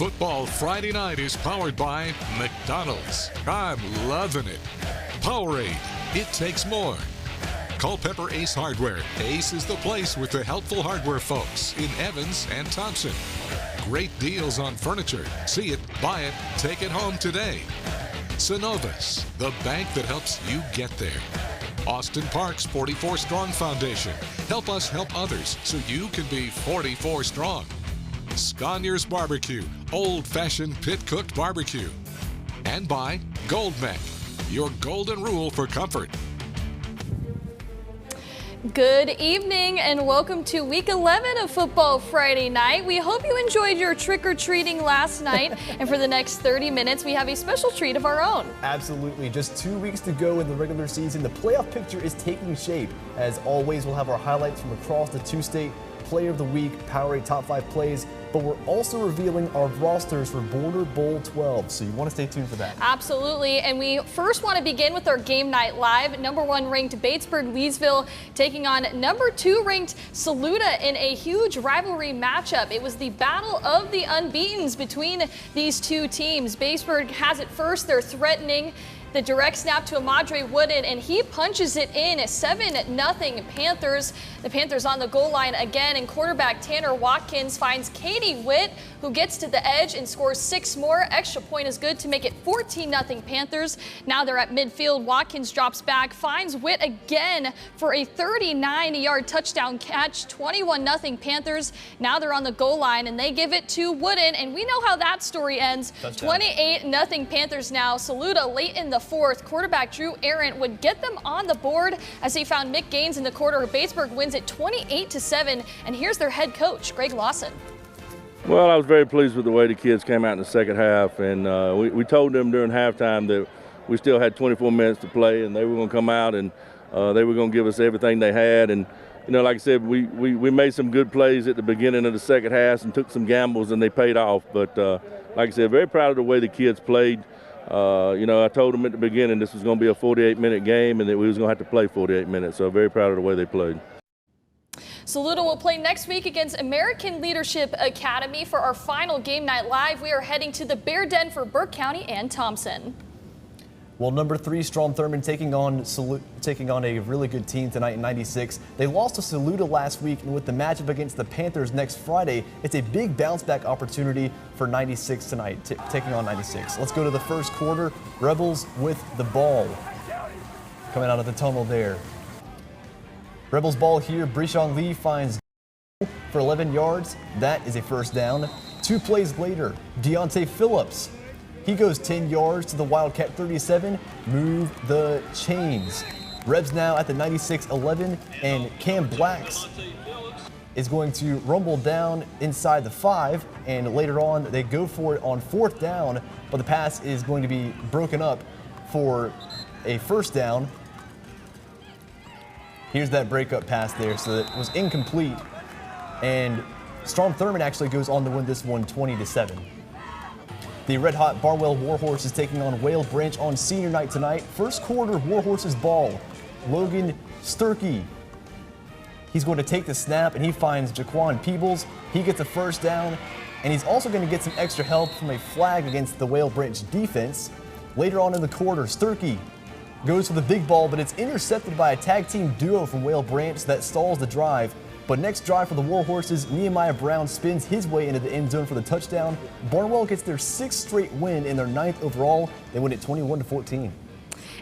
Football Friday night is powered by McDonald's. I'm loving it. Powerade, it takes more. Culpeper Ace Hardware. Ace is the place with the helpful hardware folks in Evans and Thompson. Great deals on furniture. See it, buy it, take it home today. Synovus, the bank that helps you get there. Austin Park's 44 Strong Foundation. Help us help others so you can be 44 strong. Sconyers Barbecue, old-fashioned pit-cooked barbecue. And by Gold Mech, your golden rule for comfort. Good evening and welcome to week 11 of Football Friday night. We hope you enjoyed your trick-or-treating last night. And for the next 30 minutes, we have a special treat of our own. Absolutely. Just 2 weeks to go in the regular season. The playoff picture is taking shape. As always, we'll have our highlights from across the two-state Player of the Week, Powerade Top 5 plays, but we're also revealing our rosters for Border Bowl 12, so you want to stay tuned for that. Absolutely, and we first want to begin with our game night live. Number 1 ranked Batesburg-Leeville taking on number 2 ranked Saluda in a huge rivalry matchup. It was the battle of the unbeatens between these two teams. Batesburg has it first. They're threatening. The direct snap to Amadre Wooden, and he punches it in. 7-0 Panthers. The Panthers on the goal line again, and quarterback Tanner Watkins finds Katie Witt, who gets to the edge and scores 6 more. Extra point is good to make it 14-0 Panthers. Now they're at midfield. Watkins drops back, finds Witt again for a 39-yard touchdown catch. 21-0 Panthers. Now they're on the goal line, and they give it to Wooden, and we know how that story ends. 28-0 Panthers now. Saluda late in the fourth. Quarterback Drew Arendt would get them on the board as he found Mick Gaines in the quarter. Batesburg wins it 28-7, and here's their head coach, Greg Lawson. Well, I was very pleased with the way the kids came out in the second half, and we told them during halftime that we still had 24 minutes to play, and they were going to come out and they were going to give us everything they had. And you know, like I said, we made some good plays at the beginning of the second half and took some gambles, and they paid off. But like I said, very proud of the way the kids played. You know, I told them at the beginning this was going to be a 48-minute game and that we was going to have to play 48 minutes. So very proud of the way they played. Saluda will play next week against American Leadership Academy for our final game night live. We are heading to the Bear Den for Burke County and Thompson. Well, number 3 Strom Thurmond taking on a really good team tonight in 96. They lost to Saluda last week, and with the matchup against the Panthers next Friday, it's a big bounce back opportunity for 96 tonight, taking on 96. Let's go to the first quarter. Rebels with the ball. Coming out of the tunnel there. Rebels ball here. Breshawn Lee finds for 11 yards. That is a first down. 2 plays later, Deontay Phillips. He goes 10 yards to the Wildcat 37. Move the chains. Rebs now at the 96-11, and Cam Blacks is going to rumble down inside the 5, and later on they go for it on 4th down, but the pass is going to be broken up for a first down. Here's that breakup pass there, so it was incomplete, and Strom Thurmond actually goes on to win this one 20-7. The red-hot Barnwell Warhorses taking on Whale Branch on senior night tonight. First quarter, Warhorses ball. Logan Sturkey. He's going to take the snap, and he finds Jaquan Peebles. He gets a first down, and he's also going to get some extra help from a flag against the Whale Branch defense. Later on in the quarter, Sturkey goes for the big ball, but it's intercepted by a tag team duo from Whale Branch that stalls the drive. But next drive for the Warhorses, Nehemiah Brown spins his way into the end zone for the touchdown. Barnwell gets their 6th straight win and their 9th overall. They win it 21-14.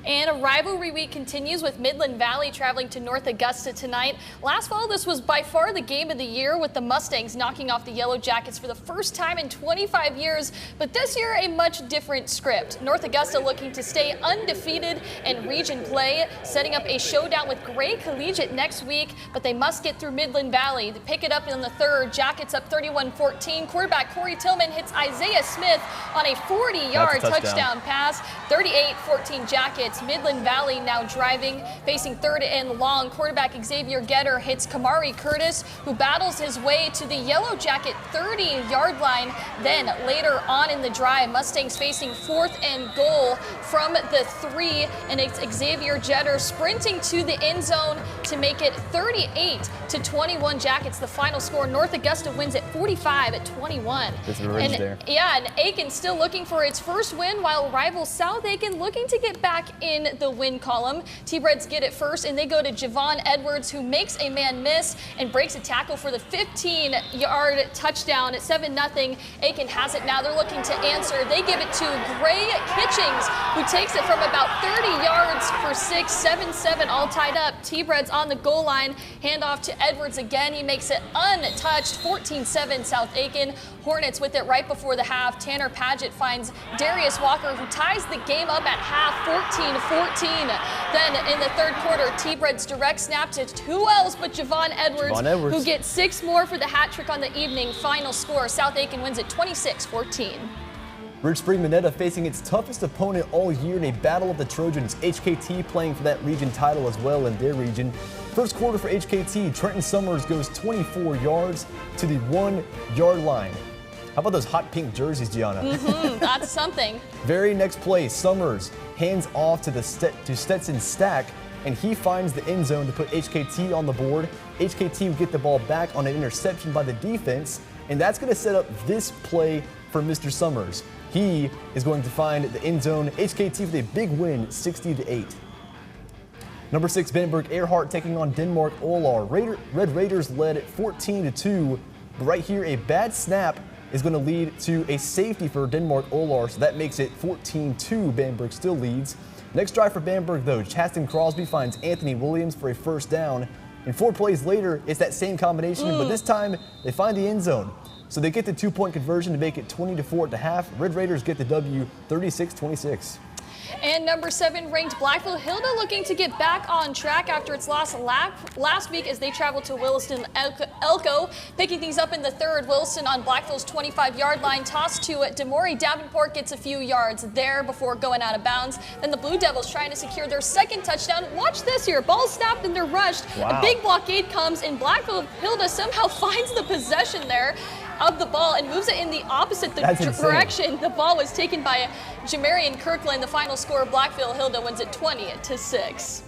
And a rivalry week continues with Midland Valley traveling to North Augusta tonight. Last fall, this was by far the game of the year, with the Mustangs knocking off the Yellow Jackets for the first time in 25 years. But this year, a much different script. North Augusta looking to stay undefeated in region play, setting up a showdown with Gray Collegiate next week, but they must get through Midland Valley. They pick it up in the 3rd. Jackets up 31-14. Quarterback Corey Tillman hits Isaiah Smith on a 40-yard touchdown pass. 38-14 Jackets. It's Midland Valley now driving, facing third and long. Quarterback Xavier Getter hits Kamari Curtis, who battles his way to the Yellow Jacket 30-yard line. Then later on in the drive, Mustangs facing fourth and goal from the 3, and it's Xavier Getter sprinting to the end zone to make it 38-21 Jackets. The final score, North Augusta wins at 45-21. There's a range there. Yeah, and Aiken still looking for its first win, while rival South Aiken looking to get back in the win column. T-Reds get it first, and they go to Javon Edwards, who makes a man miss and breaks a tackle for the 15-yard touchdown at 7-0. Aiken has it now. They're looking to answer. They give it to Gray Kitchings, who takes it from about 30 yards for 6, 7-7, all tied up. T-Reds on the goal line. Handoff to Edwards again. He makes it untouched. 14-7 South Aiken. Hornets with it right before the half. Tanner Paget finds Darius Walker, who ties the game up at half, 14-14. Then in the third quarter, T-Reds direct snap to who else but Javon Edwards, who gets 6 more for the hat trick on the evening. Final score, South Aiken wins it 26-14. Ridge Spring Manetta facing its toughest opponent all year in a battle of the Trojans. HKT playing for that region title as well in their region. First quarter for HKT, Trenton Summers goes 24 yards to the 1-yard line. How about those hot pink jerseys, Gianna? That's something. Very next play, Summers hands off to Stetson Stack, and he finds the end zone to put HKT on the board. HKT will get the ball back on an interception by the defense, and that's going to set up this play for Mr. Summers. He is going to find the end zone. HKT with a big win, 60-8. Number 6, Bamberg Earhart taking on Denmark Olar. Red Raiders led at 14-2. But right here, a bad snap is going to lead to a safety for Denmark Olar, so that makes it 14-2. Bamberg still leads. Next drive for Bamberg, though, Chaston Crosby finds Anthony Williams for a first down. And 4 plays later, it's that same combination, but this time they find the end zone. So they get the 2-point conversion to make it 20-4 at the half. Red Raiders get the W, 36-26. And number 7 ranked Blackfield, Hilda looking to get back on track after its loss last week as they traveled to Williston Elko. Picking things up in the third, Williston on Blackfield's 25-yard line, tossed to Demori Davenport, gets a few yards there before going out of bounds. Then the Blue Devils trying to secure their second touchdown. Watch this here, ball snapped and they're rushed. Wow. A big blockade comes and Blackfield, Hilda somehow finds the possession there of the ball and moves it in the opposite direction. The ball was taken by Jamarian Kirkland. The final score, Blackfield Hilda wins it 20-6.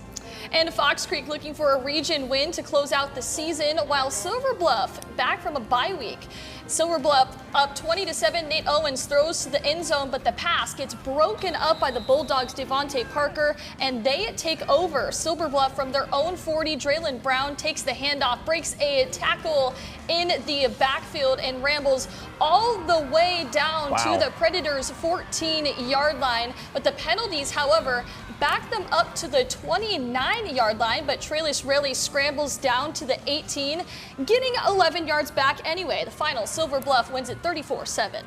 And Fox Creek looking for a region win to close out the season, while Silver Bluff back from a bye week. Silver Bluff up 20-7. Nate Owens throws to the end zone, but the pass gets broken up by the Bulldogs' Devontae Parker, and they take over. Silver Bluff from their own 40. Draylon Brown takes the handoff, breaks a tackle in the backfield, and rambles all the way down to the Predators' 14-yard line. But the penalties, however, back them up to the 29-yard line, but Traylus Rayleigh scrambles down to the 18, getting 11 yards back anyway. The final, Silver Bluff wins it 34-7.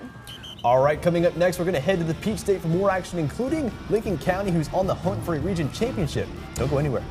All right, coming up next, we're going to head to the Peach State for more action, including Lincoln County, who's on the hunt for a region championship. Don't go anywhere.